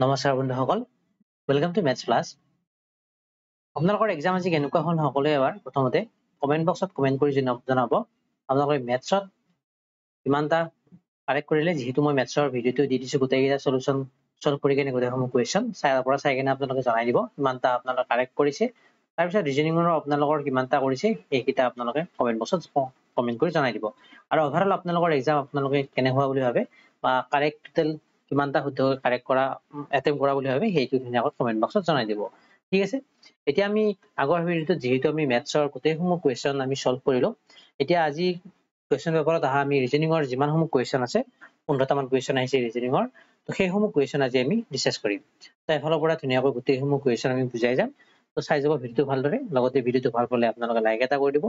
নমস্কাৰ বন্ধুসকল, welcome to maths class. আপোনালোকৰ এক্সাম আজি কেনেকুৱা হ'ল সকলোৱে এবাৰ প্ৰথমতে কমেন্ট বক্সত কমেন্ট কৰি জনাব। আপোনালোকে মেথছত কিমানটা কাৰেক্ট কৰিলে, যিহেতু মই মেথছৰ ভিডিঅ'টো দি দিছোঁ গোটেইকেইটা সলিউশন সলভ কৰি কেনে গোটেইসমূহ কুৱেশ্যন চাই কেনে আপোনালোকে জনাই দিব কিমানটা আপোনালোকে কাৰেক্ট কৰিছে। তাৰপিছত ৰিজনিঙৰ আপোনালোকৰ কিমানটা কৰিছে এইকেইটা আপোনালোকে কমেন্ট বক্সত কমেন্ট কৰি জনাই দিব। আৰু অভাৰঅল আপোনালোকৰ এক্সাম আপোনালোকে কেনেকুৱা বুলি ভাবে বা কাৰেক্ট টোটেল কিমানটা শুদ্ধকৈ কাৰেক্ট কৰা এটেম্প কৰা বুলি ভাবে সেইটো ধুনীয়াকৈ কমেন্ট বক্সত জনাই দিব। ঠিক আছে, এতিয়া আমি আগৰ ভিডিঅ'টোত যিহেতু আমি মেথছৰ গোটেইসমূহ কুৱেশ্যন আমি সলভ কৰিলো, এতিয়া আজি কুৱেশ্যন পেপাৰত অহা আমি ৰিজনিঙৰ যিমানসমূহ কুৱেশ্যন আছে 15টামান কুৱেশ্যন আহিছে ৰিজনিঙৰ, তো সেইসমূহ কুৱেশ্যন আজি আমি ডিছকাছ কৰিম। তো এফালৰ পৰা ধুনীয়াকৈ গোটেইসমূহ কুৱেশ্যন আমি বুজাই যাম। তো চাই যাব ভিডিঅ'টো ভালদৰে, লগতে ভিডিঅ'টো ভাল পালে আপোনালোকে লাইক এটা কৰি দিব,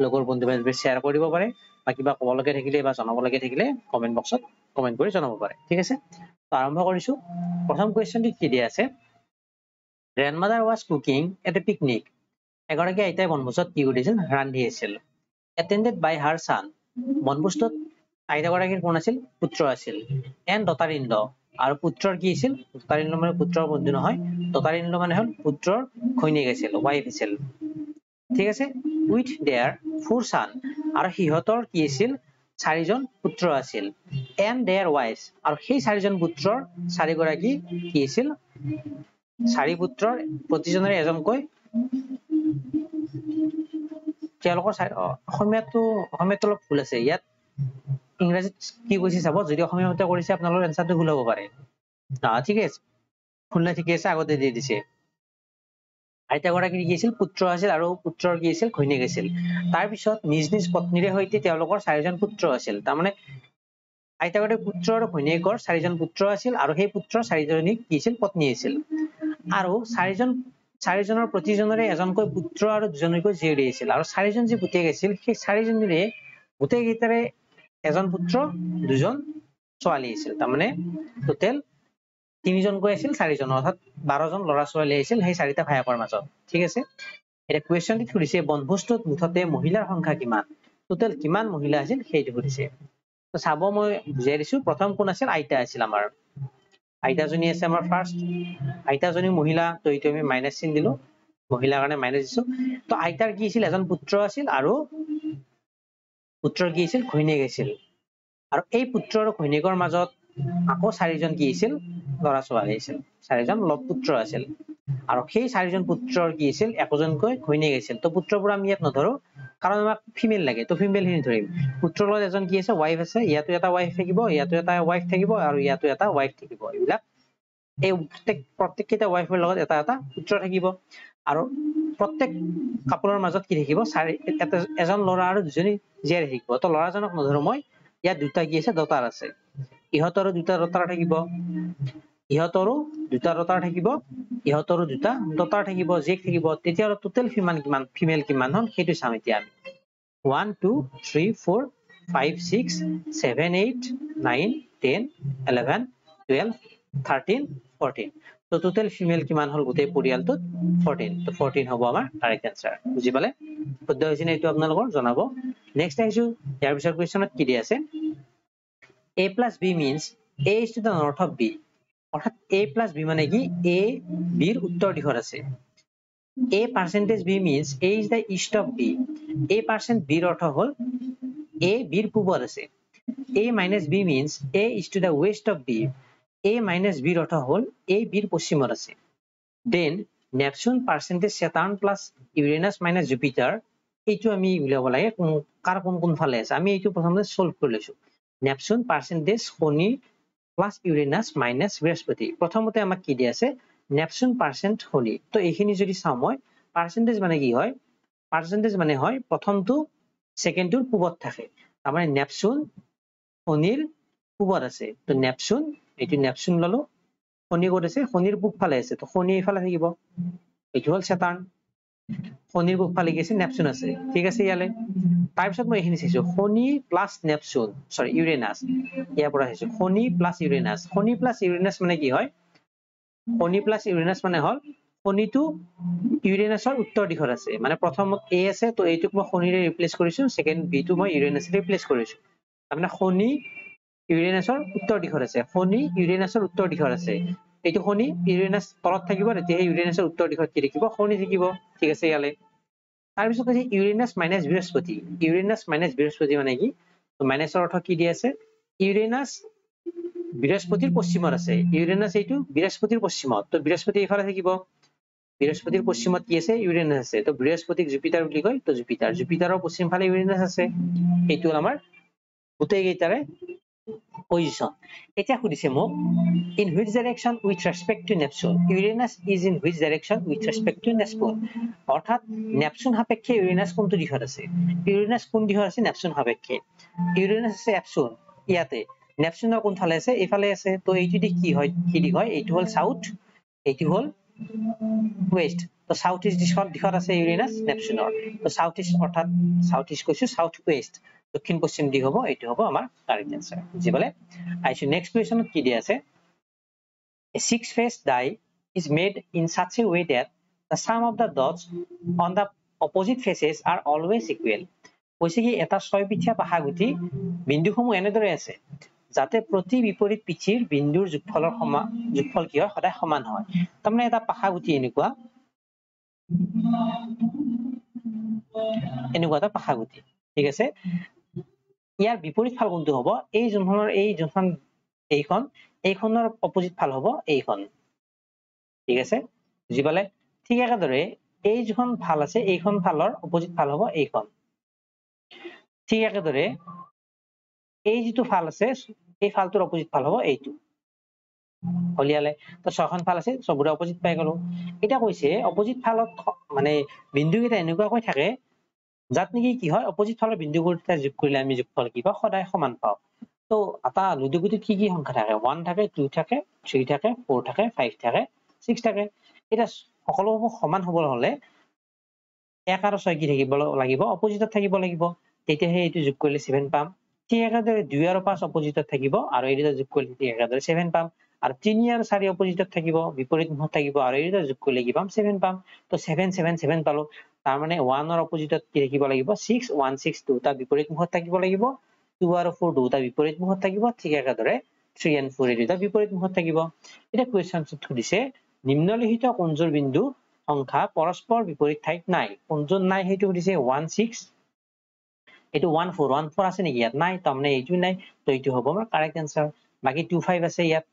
লগৰ বন্ধু বান্ধৱীক শ্বেয়াৰ কৰিব পাৰে, বা কিবা ক'বলগীয়া থাকিলে বা জনাবলগীয়া থাকিলে কমেন্ট বক্সত কমেন্ট কৰি জনাব পাৰে। ঠিক আছে, তো আৰম্ভ কৰিছো। প্ৰথম কুৱেশ্যনটো কি দিয়া আছে, গ্ৰেণ্ডমাদাৰ was cooking at A picnic. এগৰাকী আইতাই বনভোজত কি কৰিছিল, ৰান্ধি আছিল। এটেণ্ডেড বাই হাৰ ছান, বনভোজটোত আইতাগৰাকীৰ কোন আছিল, পুত্ৰ আছিল। এণ্ড ডটাৰ ইন ল, আৰু পুত্ৰৰ কি আছিল, ডটাৰ ইন ল মানে পুত্ৰৰ বন্ধু নহয়, ডটাৰ ইন ল মানে হ'ল পুত্ৰৰ ঘৈণীয়েক আছিল, ৱাইফ আছিল। ঠিক আছে, উইথ দেয়াৰ 4 ছান, আৰু সিহঁতৰ কি আছিল, 4জন পুত্ৰ আছিল। এণ্ড দেয়াৰ ৱাইফ, আৰু সেই 4জন পুত্ৰৰ 4গৰাকী কি আছিল, 4 পুত্ৰৰ প্ৰতিজনৰে এজনকৈ, তেওঁলোকৰ অসমীয়াটো অলপ ভুল আছে ইয়াত, ইংৰাজীত কি কৈছে চাব, যদি অসমীয়া মতে কৰিছে আপোনালোকৰ এনসাৰটো ভুল হ'ব পাৰে। ঠিক আছে, ভুল নাই, ঠিকে আছে, আগতে দি দিছে। আইতাগৰাকীৰ কি আছিল, পুত্ৰ আছিল, আৰু পুত্ৰৰ কি আছিল, ঘৈণীয়েক আছিল। তাৰপিছত নিজ নিজ পত্নীৰে সৈতে তেওঁলোকৰ 4জন পুত্ৰ আছিল। তাৰমানে আইতাগৰাকীৰ পুত্ৰ আৰু ঘৈণীয়েকৰ 4জন পুত্ৰ আছিল, আৰু সেই পুত্ৰৰ 4জনী কি আছিল, পত্নী আছিল। আৰু 4জনৰ প্ৰতিজনৰে এজনকৈ পুত্ৰ আৰু 2জনকৈ জীয়ৰী আছিল। আৰু 4জন যি পুতেক আছিল, সেই 4জনীৰে গোটেইকেইটাৰে এজন পুত্ৰ 2জন ছোৱালী আছিল। তাৰমানে টোটেল 3জনকৈ আছিল 4জন, অৰ্থাৎ 12জন ল'ৰা ছোৱালী আছিল সেই 4টা ভায়েকৰ মাজত। ঠিক আছে, এতিয়া কুৱেশ্যনটো সুধিছে বনভোজটোত মুঠতে মহিলাৰ সংখ্যা কিমান, টোটেল কিমান মহিলা আছিল সেইটো সুধিছে। তো চাব, মই বুজাই দিছো। প্ৰথম কোন আছিল, আইতা আছিল আমাৰ, আইতাজনী আছে আমাৰ ফাৰ্ষ্ট, আইতাজনী মহিলা, তো এইটো আমি মাইনাছ চিন দিলো, মহিলাৰ কাৰণে মাইনাছ দিছো। তো আইতাৰ কি আছিল, এজন পুত্ৰ আছিল, আৰু পুত্ৰৰ কি আছিল, ঘৈণীয়েক আছিল। আৰু এই পুত্ৰ আৰু ঘৈণীয়েকৰ মাজত আকৌ 4জন কি আছিল, ল'ৰা ছোৱালী আছিল, 4জন পুত্ৰ আছিল। আৰু সেই 4জন পুত্ৰৰ কি আছিল, একোজনকৈ ঘৈণীয়েক আছিল। তো পুত্ৰবোৰ আমি ইয়াত নধৰো, কাৰণ আমাক ফিমেল লাগে, তো ফিমেল খিনি ধৰিম। পুত্ৰৰ লগত এজন কি আছে, ৱাইফ আছে, ইয়াতো এটা ৱাইফ থাকিব, ইয়াতো এটা ৱাইফ থাকিব, আৰু ইয়াতো এটা ৱাইফ থাকিব। এইবিলাক এই প্ৰত্যেককেইটা ৱাইফৰ লগত এটা এটা পুত্ৰ থাকিব। আৰু প্ৰত্যেক কাপোৰৰ মাজত কি থাকিব, এজন ল'ৰা আৰু 2জনী জীয়াৰী থাকিব। তো ল'ৰাজনক নধৰো মই, ইয়াত দুটা কি আছে, ডটাৰ আছে, ইহঁতৰো দুটা ডটাৰ থাকিব, ইহঁতৰো দুটা ডটাৰ থাকিব, ইহঁতৰো দুটা ডটাৰ থাকিব, জীয়েক থাকিব। তেতিয়াহ'লে টোটেল কিমান ফিমেল কিমান হ'ল সেইটো চাম এতিয়া আমি। 1 2 3 4 5 6 7 8 9 10 11 12 13 14, তো টোটেল ফিমেল কিমান হ'ল গোটেই পৰিয়ালটোত, 14। তো 14 হ'ব আমাৰ কাৰেক্ট এনসাৰ। বুজি পালে, শুদ্ধ হৈছে নে এইটো আপোনালোকৰ জনাব। নেক্সট আহিছো, ইয়াৰ পিছৰ কুৱেশ্যনত কি দিয়া আছে, a plus b means a is to the north of b, অৰ্থাৎ a plus b মানে কি, a b ৰ উত্তৰ দিশত আছে। a percentage b means a is the east of b, a percent b ৰ অৰ্থ হ'ল a b ৰ পূবত আছে। a minus b means a is to the west of b, a minus b ৰ অৰ্থ হ'ল a b ৰ পশ্চিমত আছে। then Neptune percentage Saturn plus Uranus minus Jupiter, এইটো আমি উলিয়াব লাগে কাৰ কোন ফালে আছে। আমি এইটো প্ৰথমতে সলভ কৰি লৈছো। নেপচুন পাৰ্চেন্টেজ শনি প্লাছ ইউৰেনাছ মাইনাছ বৃহস্পতি, প্ৰথমতে আমাক কি দিয়া আছে, নেপচুন পাৰ্চেন্ট শনি। তো এইখিনি যদি চাওঁ মই, পাৰ্চেন্টেজ মানে কি হয়, পাৰ্চেন্টেজ মানে হয় প্ৰথমটো ছেকেণ্ডটোৰ পূবত থাকে। তাৰমানে নেপচুন শনিৰ পূবত আছে, তো নেপচুন, এইটো নেপচুন ললো, শনি ক'ত আছে, শনিৰ পূব ফালে আছে, তো শনি এইফালে থাকিব, এইটো হ'ল চেটাৰ্ণ, শনিৰ পূব ফালে কি আছে, নেপচুন আছে। ঠিক আছে, ইয়ালে তাৰপিছত মই এইখিনি চাইছো, শনি প্লাছ নেপচুন, চৰি ইউৰেনাছ, ইয়াৰ পৰা চাইছো শনি প্লাছ ইউৰেনাছ। শনি প্লাছ ইউৰেনাছ মানে কি হয়, শনি প্লাছ ইউৰেনাছ মানে হ'ল শনিটো ইউৰেনাছৰ উত্তৰ দিশত আছে, মানে প্ৰথমত a আছে, তো এইটোক মই শনিৰে ৰিপ্লেচ কৰিছো, ছেকেণ্ড b টো মই ইউৰেনাছৰে ৰিপ্লেচ কৰিছো। তাৰমানে শনি ইউৰেনাছৰ উত্তৰ দিশত আছে, শনি ইউৰেনাছৰ উত্তৰ দিশত আছে, এইটো শনি ইউৰেনাছ তলত থাকিব তেতিয়া ইউৰেনাছৰ উত্তৰ দিশত কি থাকিব শনি থাকিব ঠিক আছে ইয়ালে তাৰপিছত কৈছে ইউৰেনাছ মাইনাছ বৃহস্পতি মানে কি মাইনাছৰ অৰ্থ কি দি আছে ইউৰেনাছ বৃহস্পতিৰ পশ্চিমত আছে ইউৰেনাছ এইটো বৃহস্পতিৰ পশ্চিমত তো বৃহস্পতি এইফালে থাকিব বৃহস্পতিৰ পশ্চিমত কি আছে ইউৰেনাছ আছে তো বৃহস্পতিক জুপিটাৰ বুলি কয় তো জুপিটাৰৰ পশ্চিম ফালে ইউৰেনাছ আছে এইটো আমাৰ গোটেই কেইটাৰে পজিশন এতিয়া সুধিছে মোক in which direction with respect to Neptune Uranus is in which direction with respect to Neptune অৰ্থাৎ নেপচুন সাপেক্ষে ইউৰেনাছ কোনটো দিশত আছে ইউৰেনাছ কোন দিশত আছে নেপচুন সাপেক্ষে ইউৰেনাছ আছে নেপচুন ইয়াতে নেপচুনৰ কোন ফালে আছে এইফালে আছে তো এইটো দিশ কি দিশ হয় এইটো হল সাউথ এইটো হল ওয়েস্ট তো সাউথ ইষ্ট দিশত আছে ইউৰেনাছ নেপচুনৰ তো সাউথ ইষ্ট অৰ্থাৎ সাউথ ইষ্ট কৈছো সাউথ ওয়েস্ট দক্ষিণ পশ্চিম দিশ হ'ব এইটো হ'ব আমাৰ কাৰেক্ট আনসাৰ বুজিবলে আইছো নেক্সট কোৱেশ্চনত কি দিয়া আছে a six-faced die is made in such a way that the sum of the dots on the opposite faces are always equal কৈছে কি এটা ছয়পিঠীয়া পাহাগুটি বিন্দুসমূহ এনেদৰে আছে যাতে প্ৰতি বিপৰীত পিঠিৰ বিন্দুৰ যোগফল কি হয় সদায় সমান হয় তাৰমানে এটা পাহাগুটি এনেকুৱা এটা পাহাগুটি ঠিক আছে ইয়াৰ বিপৰীত ফাল কোনটো হ'ব এই যোনখন এইখনৰ অপোজিট ফাল হ'ব এইখন ঠিক আছে বুজি পালে ঠিক একেদৰে এই যোনখন ফাল আছে এইখন ফালৰ অপোজিট ফাল হ'ব এইখন ঠিক একেদৰে এই যিটো ফাল আছে এই ফালটোৰ অপোজিট ফাল হ'ব এইটো হলিয়ালে তো ছয়খন ফাল আছে সবৰে অপোজিট পাই গলো এটা কৈছে অপোজিট ফালত মানে বিন্দুকেইটা এনেকুৱাকৈ থাকে যাত নেকি কি হয় অপোজিট ফালৰ বিন্দুকেইটা যোগ কৰিলে আমি যোগফল কি পাওঁ সদায় সমান পাওঁ তো এটা লুডুগুটিত কি সংখ্যা থাকে 1 থাকে 2 থাকে 3 থাকে 4 থাকে 5 থাকে 6 থাকে এটা সকলোবোৰ সমান হবৰ হলে 1 আৰু 6 কি থাকিব লাগিব অপোজিটত থাকিব লাগিব তেতিয়াহে এইটো যোগ কৰিলে 7 পাম ঠিক একেদৰে 2 আৰু 5 অপোজিটত থাকিব আৰু এই দুটা যোগ কৰিলে ঠিক একেদৰে 7 পাম আৰু 3 আৰু 4 অপোজিটত থাকিব বিপৰীত মুখত থাকিব আৰু এই দুটা যোগ কৰিলে কি পাম 7 পাম তো 7 7 7 পালো তাৰ মানে 1 ৰ অপোজিটত কি থাকিব লাগিব 6 1 6 দুটা বিপৰীত মুখত থাকিব লাগিব 2 আৰু 4 দুটা বিপৰীত মুখত থাকিব ঠিক একেদৰে 3 and 4 দুটা বিপৰীত মুখত থাকিব এটা কোৱেশ্চনটো সুধিছে নিম্নলিখিত কোনজোৰ বিন্দু সংখ্যা পৰস্পৰ বিপৰীত ঠাইত নাই কোনজোৰ নাই হেতু সুধিছে 1 6 এটো 1 4 আছে নেকি ইয়াত নাই তাৰমানে এইটো নাই তো এইটো হ'ব আমাৰ কাৰেক্ট আনসাৰ বাকি 2 5 আছে ইয়াত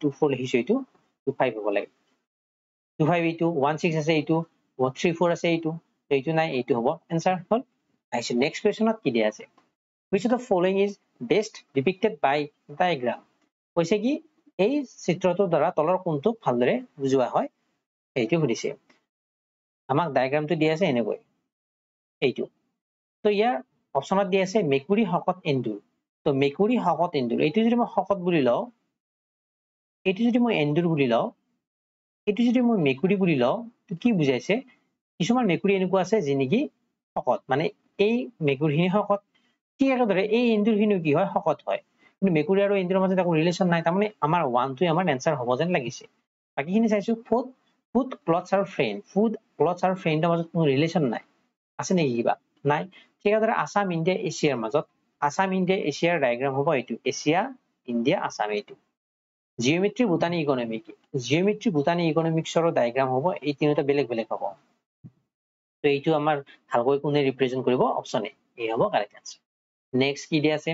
2 4 লিখিছো এইটো 2 5 হ'ব লাগে 2 5 এইটো 1 6 আছে এইটো 3 4 আছে এইটো নাই এইটো হ'ব আনসাৰ হল আইছো নেক্সট কোৱেশ্চনত কি দিয়া আছে which of the following is best depicted by diagram কৈছে কি এই চিত্ৰটোৰ দ্বাৰা তলৰ কোনটো ভালদৰে বুজোৱা হয় এইটো সুধিছে আমাক ডায়াগ্ৰামটো দিয়া আছে এনেকৈ এইটো তো ইয়াৰ অপচনত দিয়া আছে মেকুৰী শকত এন্দুৰ তো মেকুৰী শকত এন্দুৰ এইটো যদি মই শকত বুলি লওঁ এইটো যদি মই এন্দুৰ বুলি লওঁ এইটো যদি মই মেকুৰী বুলি লওঁ তো কি বুজাইছে কিছুমান মেকুৰী এনেকুৱা আছে যে নেকি শকত মানে এই মেকুৰীখিনি শকত ঠিক একেদৰে এই এন্দুৰখিনিও কি হয় শকত হয় কিন্তু মেকুৰী আৰু এন্দুৰৰ মাজত একো ৰিলেশ্যন নাই তাৰমানে আমাৰ 1 টোই আমাৰ এনসাৰ হ'ব যেন লাগিছে বাকিখিনি চাইছো ফুড ক্লথছ আৰু ফ্ৰেণ্ডৰ মাজত কোনো ৰিলেশ্যন নাই আছে নেকি কিবা নাই ঠিক একেদৰে আসাম ইণ্ডিয়া এছিয়াৰ মাজত আসাম ইণ্ডিয়া এছিয়াৰ ডায়াগ্ৰাম হ'ব এইটো এছিয়া ইণ্ডিয়া আসাম এইটো জিঅমেট্ৰি বুটানি ইকনমিক্সৰ ডায়াগ্ৰাম হ'ব এই তিনিটা বেলেগ বেলেগ হ'ব তো এইটো আমাৰ ভালকৈ কোনে ৰিপ্ৰেজেন্ট কৰিব অপচন এ হ'ব কাৰেক্ট আনসাৰ নেক্সট কি দিয়া আছে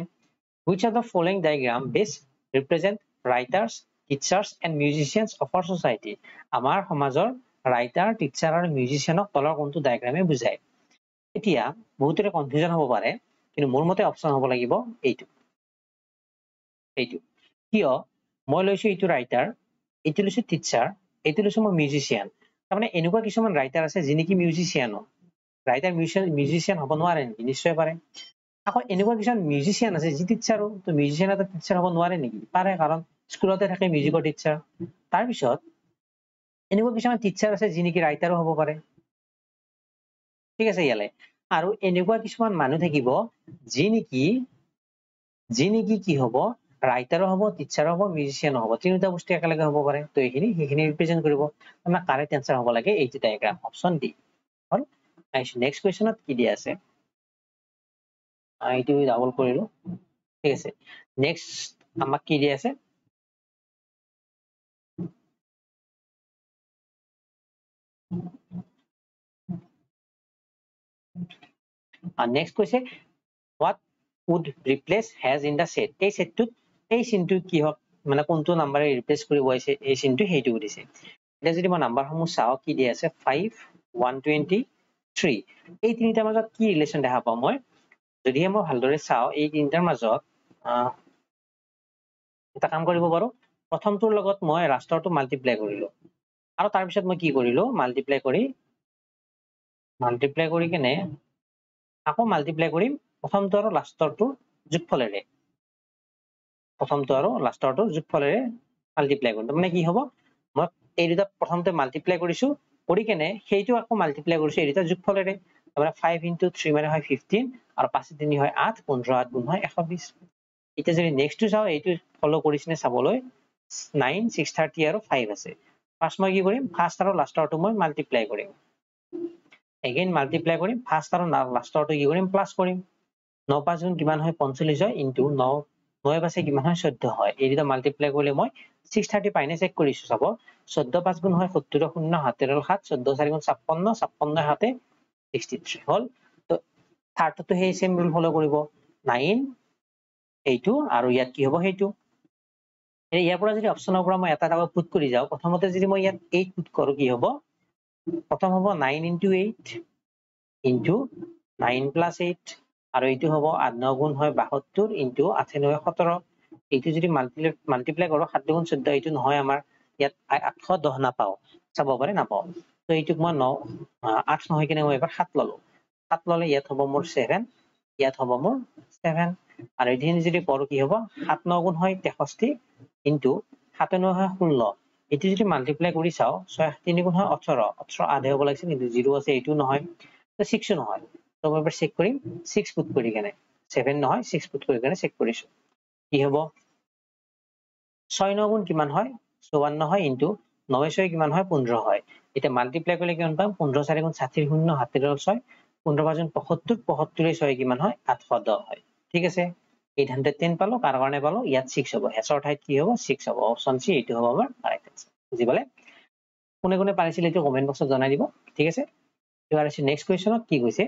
which of the following diagram best represent writers teachers and musicians of our society আমাৰ সমাজৰ ৰাইটাৰ টিচাৰ আৰু মিউজিচিয়ানক তলৰ কোনটো ডায়াগ্ৰামে বুজায় এতিয়া বহুতৰে কনফিউজন হ'ব পাৰে কিন্তু মোৰ মতে অপচন হ'ব লাগিব এইটো কিয় মই লৈছো এইটো ৰাইটাৰ এইটো লৈছো টিচাৰ এইটো লৈছো মই মিউজিচিয়ান তাৰমানে এনেকুৱা কিছুমান ৰাইটাৰ আছে যি নেকি মিউজিচিয়ানো ৰাইটাৰ মিউজিচিয়ান হ'ব নোৱাৰে নেকি নিশ্চয় পাৰে আকৌ এনেকুৱা কিছুমান মিউজিচিয়ান আছে যি টিচাৰো তো মিউজিচিয়ান এটা টিচাৰ হ'ব নোৱাৰে নেকি পাৰে কাৰণ স্কুলতে থাকে মিউজিকৰ টিচাৰ তাৰপিছত এনেকুৱা কিছুমান টিচাৰ আছে যি নেকি ৰাইটাৰো হ'ব পাৰে ঠিক আছে ইয়ালে আৰু এনেকুৱা কিছুমান মানুহ থাকিব যি নেকি কি হ'ব ৰাইটাৰো হ'ব টিচাৰো হ'ব মিউজিচিয়ানো হ'ব তিনিটা বস্তু একেলগে হ'ব পাৰে তো সেইখিনি ৰিপ্ৰেজেন্ট কৰিব আমাৰ কাৰেক্ট আনসাৰ হ'ব লাগে এইটো ডায়াগ্ৰাম অপচন ডি হল নেক্সট কোৱেশ্চনত কি দিয়া আছে এইটো ডাবল কৰিলো ঠিক আছে নেক্সট আমাক কি দিয়া আছে আৰু নেক্সট কৈছে what would replace has in the set এই সেটটোত এই চিনটো কি হক মানে কোনটো নাম্বাৰে ৰিপ্লেস কৰিব আছে এই চিনটো হেইটো দিছে এতিয়া যদি মই নাম্বাৰসমূহ চাও কি দি আছে 5 123 এই তিনিটাৰ মাজত কি ৰিলেচন দেখা পাওঁ মই যদি মই ভালদৰে চাও এই তিনিটাৰ মাজত এটা কাম কৰিব পাৰো প্ৰথমটোৰ লগত মই ৰাষ্ট্ৰটো মাল্টিপ্লাই কৰিলো আৰু তাৰ পিছত মই কি কৰিলো মাল্টিপ্লাই কৰি কেনে আকৌ মাল্টিপ্লাই কৰিম প্ৰথমটো আৰু লাষ্টৰটো যোগফলেৰে মাল্টিপ্লাই কৰিম মানে কি হ'ব মই এই দুটা প্ৰথমতে মাল্টিপ্লাই কৰিছো কৰি কেনে সেইটো আকৌ মাল্টিপ্লাই কৰিছো এই দুটা যোগফলেৰে মানে 5 into 3 মানে হয় 15 আৰু 5 3 হয় 8 15 8 গুণ হয় 120 এতিয়া যদি নেক্সটটো চাও এইটো ফলো কৰিছনে চাবলৈ 9 630 আৰু 5 আছে ফাৰ্স্ট মই কি কৰিম ফাৰ্স্ট আৰু লাষ্টৰটো মই মাল্টিপ্লাই কৰিম এগেইন মাল্টিপ্লাই কৰিম ফাৰ্স্ট আৰু লাষ্টৰটো কি কৰিম প্লাস কৰিম 9 5 গুণ কিমান হয় 45 হয় ইনটু 9 9 5 কিমান হয় 14 হয় এই দুটা মাল্টিপ্লাই কৰিলে মই 630 পাইনে চেক কৰিছো চাব 14 5 গুণ হয় 70 0 7 14 4 গুণ 56 56 হাতে 63 হল তো থাৰ্ডটো সেই সেম ৰুল ফলো কৰিব 9 এইটো আৰু ইয়াত কি হ'ব সেইটো ইয়াৰ পৰা যদি অপচনৰ পৰা মই এটা পুট কৰি যাও প্ৰথমতে যদি মই ইয়াত 8 পুট কৰো কি হ'ব প্ৰথম হ'ব 9 into 8 into 9 plus 8 আৰু এইটো হ'ব 8 9 গুণ হয় 72 into 8 9 17 এইটো যদি মাল্টিপ্লাই কৰো 7 গুণ 14 এইটো নহয় আমাৰ ইয়াত 810 নাপাও চাব পাৰে নাপাও তো এইটোক মই 8 নহয় কিনে মই এবাৰ 7 ললো 7 ললে ইয়াত হ'ব মোৰ 7 ইয়াত হ'ব মোৰ 7 আৰু এদিন যদি কৰো কি হ'ব 7 9 গুণ হয় 63 into 7 9 হয় 16 এইটো যদি মাল্টিপ্লাই কৰি চাও 6 3 গুণ হয় 18 18 আধা হ'ব লাগিছে কিন্তু 0 আছে এইটো নহয় তো 6 নহয় তো মই এবাৰ চেক কৰিম 6 পুট কৰি কেনে 7 নহয় 6 পুট কৰি কেনে চেক কৰিছো কি হ'ব 6 9 গুণ কিমান হয় 54 হয় ইনটু 9 6 কিমান হয় 15 হয় এটা মাল্টিপ্লাই কৰিলে কিমান পাম 15 4 গুণ 60 0 7 6 15 5 75 75 6 কিমান হয় 810 হয় ঠিক আছে 810 পালো কাৰ কাৰণে পালো ইয়াত 6 হ'ব হেছৰ ঠাইত কি হ'ব 6 হ'ব অপচন সি এইটো হ'ব আমাৰ কাৰেক্ট আনসাৰ বুজি পালে কোনে কোনে পাৰিছিল এইটো কমেন্ট বক্সত জনাই দিব ঠিক আছে এবাৰ আছে নেক্সট কোৱেশ্চনত কি কৈছে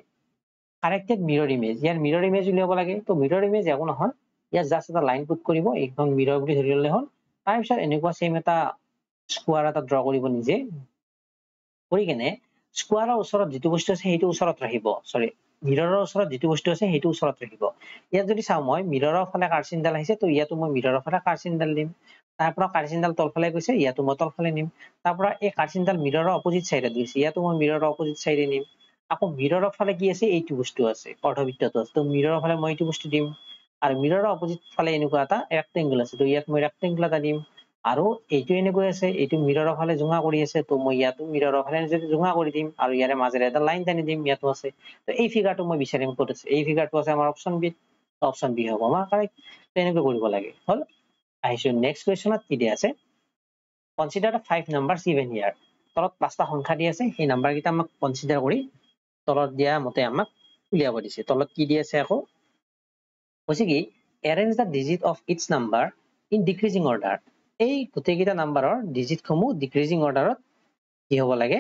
কাৰেক্টেড মিৰৰ ইমেজ ইয়াৰ মিৰৰ ইমেজ উলিয়াব লাগে তো মিৰৰ ইমেজ একো নহয় ইয়াত জাস্ট এটা লাইন পুট কৰিব এইখন মিৰৰ বুলি ধৰি ললে হ'ল তাৰ পিছত এনেকুৱা সেম এটা স্কোয়াৰ এটা ড্ৰ কৰিব নিজে কৰি কেনে স্কোয়াৰৰ ওচৰত যেটো বস্তু আছে সেইটো ওচৰত ৰাখিব সৰি মিৰৰৰ ওচৰত যেটো বস্তু আছে সেইটো ওচৰত ৰাখিব ইয়াত যদি চাও মই মিৰৰৰ ফালে কাৰ্চিনডাল আহিছে তো ইয়াতো মই মিৰৰৰ ফালে কাৰ্চিনডাল দিম তাৰ পৰা কাৰ্চিনডাল তলফালে গৈছে ইয়াতো মই তলফালে নিম তাৰ পৰা এই কাৰ্চিনডাল মিৰৰৰ অপোজিট সাইডত গৈছে ইয়াতো মই মিৰৰৰ অপোজিট সাইডে নিম আকৌ মিৰৰৰ ফালে কি আছে এইটো বস্তু আছে অৰ্ধবৃত্তটো আছে তো মিৰৰৰ ফালে মই এইটো বস্তু দিম আৰু মিৰৰৰ অপোজিট ফালে এনেকুৱা এটা ৰেক্টেংগল আছে তো ইয়াত মই ৰেক্টেংগল এটা দিম আৰু এইটো এনেকৈ আছে এইটো মিৰৰৰ ফালে জোঙা কৰি আছে তো মই ইয়াতো মিৰৰৰ ফালে যদি জোঙা কৰি দিম আৰু ইয়াৰে মাজেৰে এটা লাইন টানি দিম ইয়াতো আছে তো এই ফিগাৰটো মই বিচাৰিম ক'ত আছে এই ফিগাৰটো আছে আমাৰ অপচন বি হ'ব আমাৰ কাৰেক্ট তেনেকৈ কৰিব লাগে হল আহিছো নেক্সট কোৱেশ্চনত কি দিয়া আছে কনসিডাৰ দা 5 নাম্বাৰস গিভেন হিয়াৰ তলত পাঁচটা সংখ্যা দি আছে সেই নাম্বাৰ কেইটা আমাক কনসিডাৰ কৰি তলত দিয়া মতে আমাক উলিয়াব দিছে তলত কি দি আছে আকৌ কৈছে কি arrange the digit of each number in decreasing order এই গোটেইকেইটা নাম্বাৰৰ ডিজিট সমূহ ডিক্ৰিজিং অৰ্ডাৰত কি হ'ব লাগে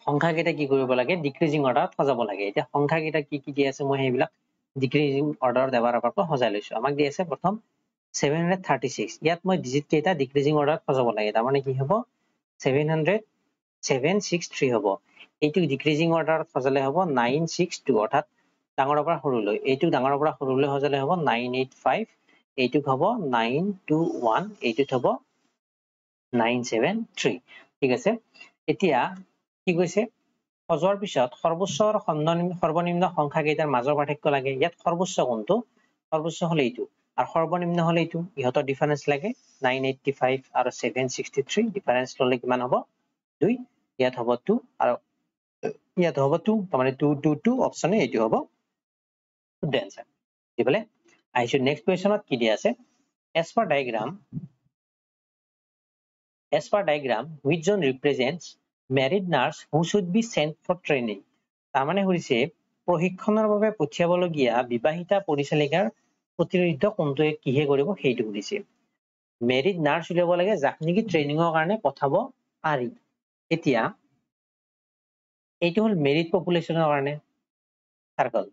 সংখ্যা কেইটা কি কৰিব লাগে ডিক্ৰিজিং অৰ্ডাৰত সজাব লাগে এতিয়া সংখ্যা কেইটা কি কি দি আছে মই সেইবিলাক ডিক্ৰিজিং অৰ্ডাৰত এবাৰ সজাই লৈছো আমাক দি আছে প্ৰথম 736 ইয়াত মই ডিজিট কেইটা ডিক্ৰিজিং অৰ্ডাৰত সজাব লাগে তাৰ মানে কি হ'ব 763 হ'ব এইটো ডিক্ৰিজিং অৰ্ডাৰত সজালে হ'ব 962 অৰ্থাৎ ডাঙৰৰ পৰা সৰুলৈ এইটো ডাঙৰৰ পৰা সৰুলৈ সজালে হ'ব 985 এইটো হ'ব 921 এইটো হ'ব 973 ঠিক আছে এতিয়া কি কৈছে সজোৱাৰ পিছত সৰ্বোচ্চ আৰু সৰ্বনিম্ন সংখ্যা কেইটাৰ মাজৰ পাৰ্থক্য লাগে ইয়াত সৰ্বোচ্চ কোনটো সৰ্বোচ্চ হলে এইটো আৰু সৰ্বনিম্ন হলে এইটো ইহতৰ ডিফাৰেন্স লাগে 985 আৰু 763 ডিফাৰেন্স ললে কিমান হ'ব 2 ইয়াত হ'ব 2 আৰু ইয়াত হ'ব 2 মানে 2 2 2 অপচনে এইটো হ'ব শুদ্ধ আনসাৰ কি বলে আহিছো নেক্সট কোৱেশ্চনত কি দিয়া আছে as per diagram which zone represents married nurse who should be sent for training তাৰমানে হৈছে প্ৰশিক্ষণৰ বাবে পঠিয়াবলগীয়া বিবাহিতা পৰিচালিকাৰ প্ৰতিনিধিত্ব কোনটোৱে কিহে কৰিব সেইটো দিছে মেৰিড নাৰ্ছ উলিয়াব লাগে যাক নেকি ট্ৰেইনিঙৰ কাৰণে পঠাব পাৰি এতিয়া এইটো হল মেৰিড পপুলেশ্যনৰ কাৰণে সাৰ্কেল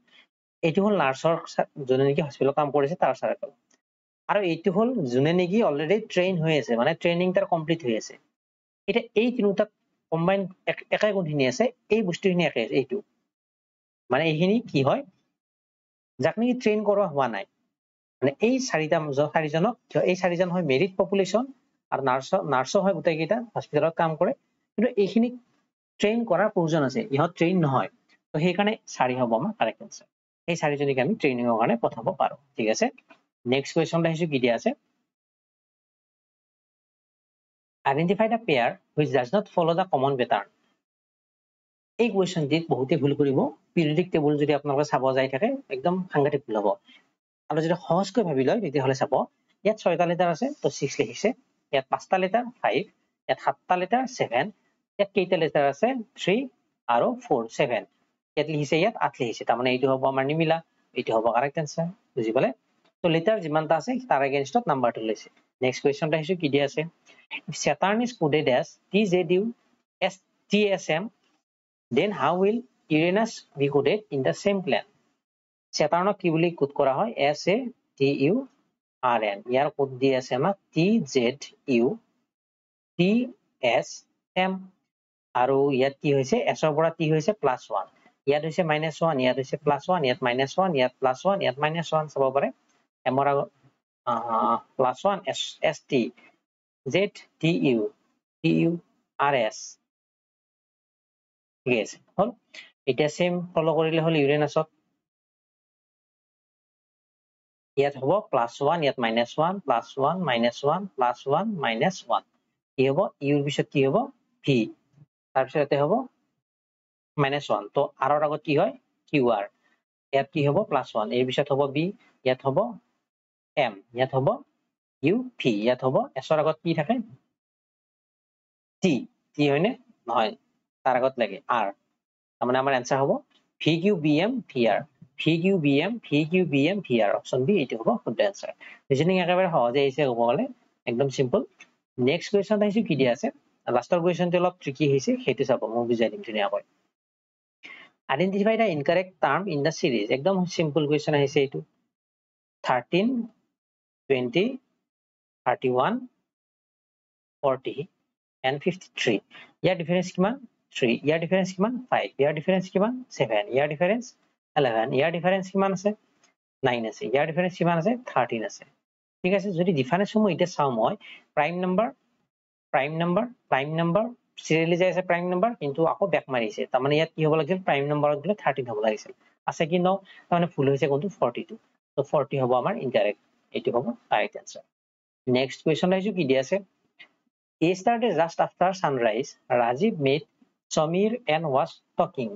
এইটো হল নাৰ্সৰ যোনে নেকি হস্পিটেলত কাম কৰিছে তাৰ সাৰ্কেল আৰু এইটো হল যোনে নেকি অলৰেডি ট্ৰেইন হৈ আছে মানে ট্ৰেইনিং তাৰ কমপ্লিট হৈ আছে এটা এই তিনিটা কম্বাইন একাই কোনখিনি আছে এই বস্তুখিনি একাই আছে এইটো মানে এইখিনি কি হয় যাক নেকি ট্ৰেইন কৰা হোৱা নাই মানে এই চাৰিজনক এই চাৰিজন হয় মেৰিট পপুলেশ্যন আৰু নাৰ্স হয় গোটেই কেইটা হস্পিটেলত কাম কৰে কিন্তু এইখিনি ট্ৰেইন কৰাৰ প্ৰয়োজন আছে ইহঁত ট্ৰেইন নহয় তো সেইকাৰণে 4 হ'ব আমাৰ কাৰেক্ট আনসাৰ এই চাৰিজনক আমি ট্ৰেইনিংৰ কাৰণে পঠাব পাৰো ঠিক আছে নেক্সট কোৱেশ্চনটা আহিছো কি দিয়া আছে identify the pair which does not follow the common pattern এই কোৱেশ্চনটিত বহুতে ভুল কৰিব পিৰিয়ডিক টেবুল যদি আপোনালোকে চাব যাই থাকে একদম সাংঘাতিক ভুল হ'ব আৰু যদি সহজকৈ ভাবি লয় তেতিয়াহ'লে চাব ইয়াত 6টা লেটাৰ আছে তো 6 লিখিছে ইয়াত 5টা লেটাৰ 5 ইয়াত 7টা লেটাৰ 7 ইয়াত কেইটা লেটাৰ আছে 3 আৰু 4 7 ইয়াত লিখিছে ইয়াত 8 লিখিছে তাৰমানে এইটো হ'ব আমাৰ নিমিলা এইটো হ'ব কাৰেক্ট আনসাৰ বুজি পালে তো লেটাৰ যিমানটা আছে তাৰ এগেইনষ্টত নাম্বাৰটো লৈছে নেক্সট কোৱেশ্চনটা আহিছো কি দিয়া আছে Saturn is coded as TZU STSM then how will Uranus be coded in the same plan Saturn কি বুলি কোড কৰা হয় SATURN ইয়াৰ কোড দি আছে আমাক TZU TSM আৰু ইয়াত কি হৈছে S ৰ পৰা কি হৈছে +1 ইয়াত হৈছে -1 ইয়াত হৈছে +1 ইয়াত -1 ইয়াত +1 ইয়াত -1 চাব পাৰে M ৰ +1 ST ZTU TURS ঠিক আছে হল এটা সেম ফলো কৰিলে হল ইউৰেনাছত ইয়াত হ'ব +1 ইয়াত -1 +1 -1 +1 -1 কি হ'ব ইউৰ পিছত কি হ'ব ভি তাৰ পিছতে হ'ব -1 তো আৰৰ আগত কি হয় কিউআৰ ইয়াত কি হ'ব +1 এৰ পিছত হ'ব বি ইয়াত হ'ব এম ইয়াত হ'ব ইউ ভি ইয়াত হ'ব এছৰ আগত কি থাকে টি টি হয়নে নহয় তাৰ আগত লাগে আৰ তাৰমানে আমাৰ আনসাৰ হ'ব VQBM VR VQBM VQBM VR option B এইটো হ'ব শুদ্ধ আনসাৰ ৰিজনিং একেবাৰে সহজে আহিছে ক'ব গ'লে একদম সিম্পল নেক্সট কোৱেশ্চন আহিছে কি দিয়া আছে লাষ্টৰ কোৱেশ্চনটো অলপ ট্ৰিকি হৈছে সেইটো চাব মই বুজাই দিম ধুনীয়াকৈ identify the incorrect term in the series একদম সিম্পল কোৱেশ্চন আহিছে এইটো 13 20 31 40 and 53 ইয়াৰ ডিফাৰেন্স কিমান 3 ইয়াৰ ডিফাৰেন্স কিমান 5 ইয়াৰ ডিফাৰেন্স কিমান 7 ইয়াৰ ডিফাৰেন্স 11 ইয়াৰ ডিফাৰেন্স কিমান আছে 9 আছে ইয়াৰ ডিফাৰেন্স কিমান আছে 13 আছে ঠিক আছে যদি ডিফাৰেন্স সমূহ এটা চাও মই প্ৰাইম নাম্বাৰ সিৰিয়ালি যাই আছে প্ৰাইম নাম্বাৰ কিন্তু আকৌ ব্যাক মাৰিছে তাৰমানে ইয়াত কি হ'ব লাগিছিল প্ৰাইম নাম্বাৰত গলে 13 হ'ব লাগিছিল আছে কি ন তাৰমানে ভুল হৈছে কোনটো 42 তো 40 হ'ব আমাৰ ইনকাৰেক্ট এইটো হ'ব কাৰেক্ট আনসাৰ নেক্সট কোৱেশ্চন আহিছো কি দি আছে Yesterday, just after sunrise, Rajiv met Samir and was talking.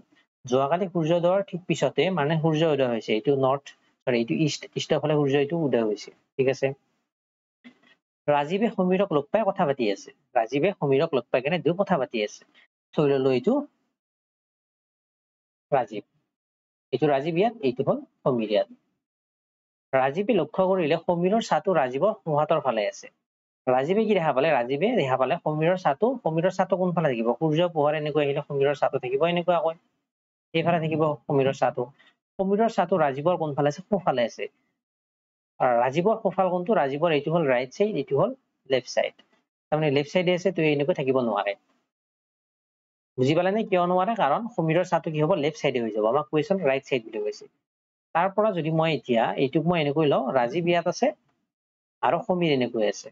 যোৱাকালি সূৰ্যোদয়ৰ ঠিক পিছতে মানে সূৰ্য উদয় হৈছে এইটো নৰ্থ সৰি এইটো ইষ্টৰ ফালে সূৰ্য এইটো উদয় হৈছে ঠিক আছে ৰাজীৱে সমীৰক লগ পাই কথা পাতি আছে ৰাজীৱে সমীৰক লগ পাই কেনে দুই কথা পাতি আছে থৈ ললো এইটো ৰাজীৱ ইয়াত এইটো হ'ল সমীৰ ইয়াত ৰাজীৱে লক্ষ্য কৰিলে সমীৰৰ ছাটো ৰাজীৱৰ সোঁহাতৰ ফালে আছে ৰাজীৱে কি দেখা পালে ৰাজীৱে দেখা পালে সমীৰৰ ছাটো কোনফালে থাকিব সূৰ্য পোহৰ এনেকৈ আহিলে সমীৰৰ ছাটো থাকিব এনেকুৱাকৈ এইফালে থাকিব সমীৰৰ ছাটো ৰাজীৱৰ কোনফালে আছে সোঁফালে আছে ৰাজীৱৰ সোঁফাল কোনটো ৰাজীৱৰ এইটো হ'ল ৰাইট সাইড এইটো হ'ল লেফট সাইড তাৰমানে লেফট সাইডে আছে তো এনেকৈ থাকিব নোৱাৰে বুজি পালে নে কিয় নোৱাৰে কাৰণ সমীৰৰ ছাটো কি হ'ব লেফট সাইডে হৈ যাব আমাক কোৱেশ্চন ৰাইট সাইড বুলি কৈছে তাৰ পৰা যদি মই এতিয়া এইটোক মই এনেকৈ লওঁ ৰাজীৱ ইয়াত আছে আৰু সমীৰ এনেকৈ আছে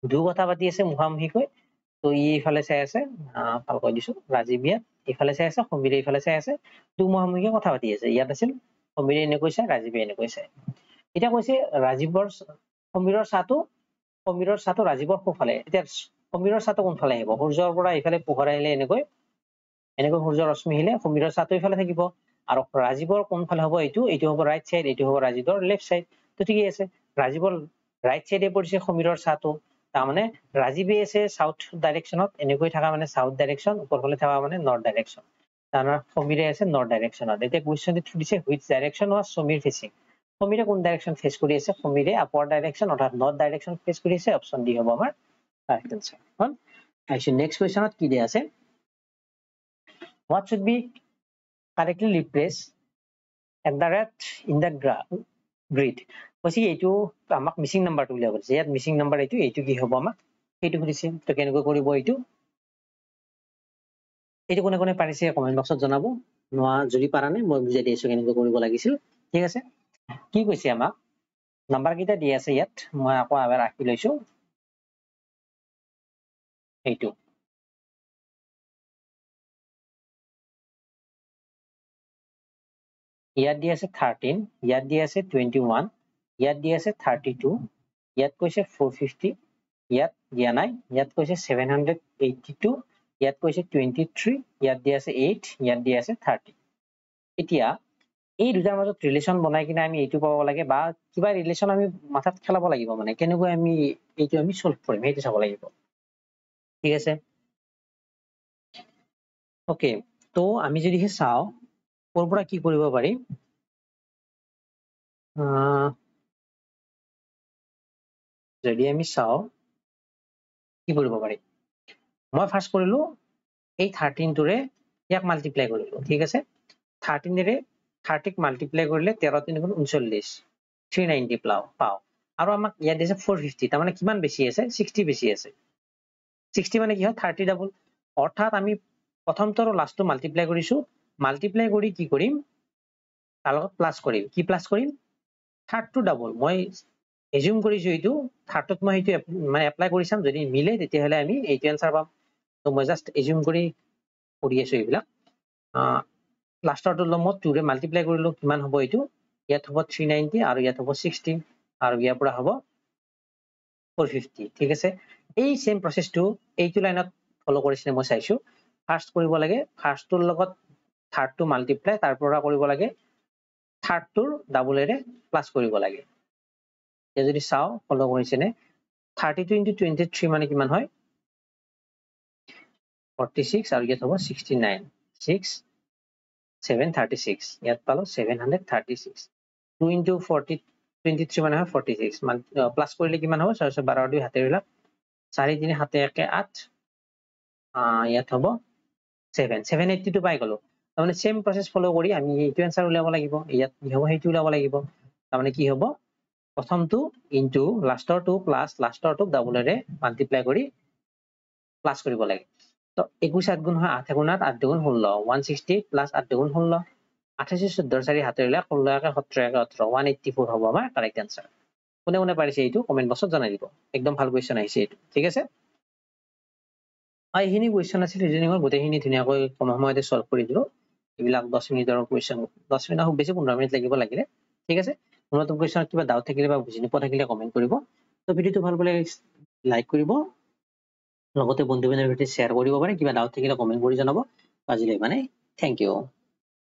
দুই কথা পাতি আছে মুখামুখিকৈ তো এইফালে চাই আছে ভালকৈ দিছো ৰাজীৱ ইয়াত এইফালে চাই আছে সমীৰে এইফালে চাই আছে দুই মুখামুখিকৈ কথা পাতি আছে ইয়াত আছিল সমীৰে এনেকৈ চাই ৰাজীৱে এনেকৈ চাই এতিয়া কৈছে সমীৰৰ ছাটো ৰাজীৱৰ সোঁফালে এতিয়া সমীৰৰ ছাটো কোনফালে আহিব সূৰ্যৰ পৰা এইফালে পোহৰ আহিলে এনেকৈ সূৰ্যৰ ৰশ্মি আহিলে সমীৰৰ ছাটো এইফালে থাকিব আৰু ৰাজীৱৰ কোনফালে হ'ব এইটো হ'ব ৰাইট সাইড এইটো হ'ব ৰাজীৱৰ লেফট সাইড তো ঠিকই আছে ৰাজীৱৰ ৰাইট সাইডে পৰিছে সমীৰৰ ছাটো তাৰমানে ৰাজীৱে আছে সাউথ ডাইৰেকশ্যনত এনেকৈ থকা মানে সাউথ ডাইৰেকশ্যন ওপৰফালে থকা মানে নৰ্থ ডাইৰেকশ্যন তাৰমানে সমীৰে আছে নৰ্থ ডাইৰেকশ্যনত এতিয়া কুৱেশ্চনটো সুধিছে which direction was Sameer facing সমীৰে কোন ডাইৰেকশ্যন ফেচ কৰি আছে সমীৰে আপাৰ ডাইৰেকশ্যন অৰ্থাৎ নৰ্থ ডাইৰেকশ্যন ফেচ কৰি আছে অপচন ডি হ'ব আমাৰ কাৰেক্ট আনসাৰ হল আহিছো নেক্সট কুৱেশ্চনত কি দিয়া আছে what should be correctly replaced in the grid কৈছে এইটো আমাক মিসিং নাম্বাৰটো উলিয়াব দিছে ইয়াত মিসিং নাম্বাৰ এইটো কি হ'ব আমাক সেইটো সুধিছে তো কেনেকৈ কৰিব এইটো কোনে কোনে পাৰিছে কমেন্ট বক্সত জনাব নোৱা যদি পাৰা নাই মই বুজাই দিছো কেনেকৈ কৰিব লাগিছিল ঠিক আছে কি কৈছে আমাক নাম্বাৰ কেইটা দি আছে ইয়াত মই আকৌ এবাৰ ৰাখি লৈছো এইটো ইয়াত দি আছে 13 ইয়াত দি আছে 21 ইয়াত দি আছে 32 ইয়াত কৈছে 450 ইয়াত দিয়া নাই ইয়াত কৈছে 782 ইয়াত কৈছে 23 ইয়াত দি আছে 8 ইয়াত দি আছে 30 এতিয়া এই দুটাৰ মাজত ৰিলেচন বনাই কিনে আমি এইটো পাব লাগে বা কিবা ৰিলেচন আমি মাথাত খেলাব লাগিব মানে কেনেকৈ আমি এইটো আমি সলভ কৰিম সেইটো চাব লাগিব ঠিক আছে ওকে তো আমি যদি চাও কোৰ পৰা কি কৰিব পাৰি যদি আমি চাও কি কৰিব পাৰি মই ফাৰ্স্ট কৰিলো এই 13 টোৰে ইয়াক মাল্টিপ্লাই কৰিলো ঠিক আছে 13 ৰে 30 ক মাল্টিপ্লাই কৰিলে 13 3 গুণ 39 390 পাও আৰু আমাক ইয়াত দিছে 450 তাৰ মানে কিমান বেছি আছে 60 বেছি আছে 60 মানে কি হয় 30 ডাবল অৰ্থাৎ আমি প্ৰথমটো আৰু লাষ্টটো মাল্টিপ্লাই কৰিছো মাল্টিপ্লাই কৰি কি কৰিম তাৰ লগত প্লাস কৰিম কি প্লাস কৰিম থাৰ্ডটো ডাবল মই এজিউম কৰিছো এইটো থাৰ্ডত মই এইটো মানে এপ্লাই কৰি চাম যদি মিলে তেতিয়াহলে আমি এইটো আনসাৰ পাম তো মই জাস্ট এজিউম কৰি আছো এইবিলাক লাষ্টৰটো মই 2 ৰে মাল্টিপ্লাই কৰিলো কিমান হ'ব এইটো ইয়াত হ'ব 390 আৰু ইয়াত হ'ব 60 আৰু ইয়াৰ পৰা হ'ব 450 ঠিক আছে এই সেম প্ৰসেসটো এইটো লাইনত ফলো কৰিছিলে মই চাইছো ফাৰ্স্ট কৰিব লাগে ফাৰ্স্টৰ লগত থাৰ্ডটো মাল্টিপ্লাই তাৰ পৰা কৰিব লাগে থাৰ্ডটোৰ ডাবলেৰে প্লাস কৰিব লাগে এতিয়া যদি চাও ফলো কৰিছেনে 32 into 23 মানে কিমান হয় 46 আৰু ইয়াত হ'ব 69 6 736 ইয়াত পালো 736 2 into 40 23 মানে হয় 46 মান প্লাস কৰিলে কিমান হ'ব 612 দুই হাতে বিলাক 4 3 7 1 8 ইয়াত হ'ব 782 পাই গলো তাৰমানে সেম প্ৰসেস ফলো কৰি আমি এইটো আনসাৰ উলিয়াব লাগিব ইয়াত কি হ'ব সেইটো উলিয়াব লাগিব তাৰমানে কি হ'ব প্ৰথমটো ইনটু লাষ্টৰটো প্লাস লাষ্টৰটো ডাবলেৰে মাল্টিপ্লাই কৰি প্লাস কৰিব লাগে তো 21 8 গুণ হয় 8 গুণ 8 8 গুণ 16 160 প্লাস 8 গুণ 16 28 14 4 হাতেৰে 16 17 18 184 হ'ব আমাৰ কাৰেক্ট আনসাৰ কোনে কোনে পাৰিছে এইটো কমেন্ট বক্সত জনাই দিব একদম ভাল কোৱেশ্চন আহিছে এইটো ঠিক আছে এইখিনি কোৱেশ্চন আছিল ৰিজনিঙৰ গোটেইখিনি ধুনীয়াকৈ কম সময়তে সলভ কৰি দিলো এইবিলাক 10 মিনিটৰ কোৱেশ্চন 10 মিনিট খুব বেছি 15 মিনিট লাগিব লাগিলে ঠিক আছে নতুন কোৱেশ্চনত কিবা ডাউট থাকিলে বা বুজি নোপোৱা থাকিলে কমেন্ট কৰিব তো ভিডিওটো ভাল পালে লাইক কৰিব লগতে বন্ধু বান্ধৱীৰ সৈতে শ্বেয়াৰ কৰিব পাৰে কিবা ডাউট থাকিলে কমেন্ট কৰি জনাব আজিলৈ মানে থ্যাংক ইউ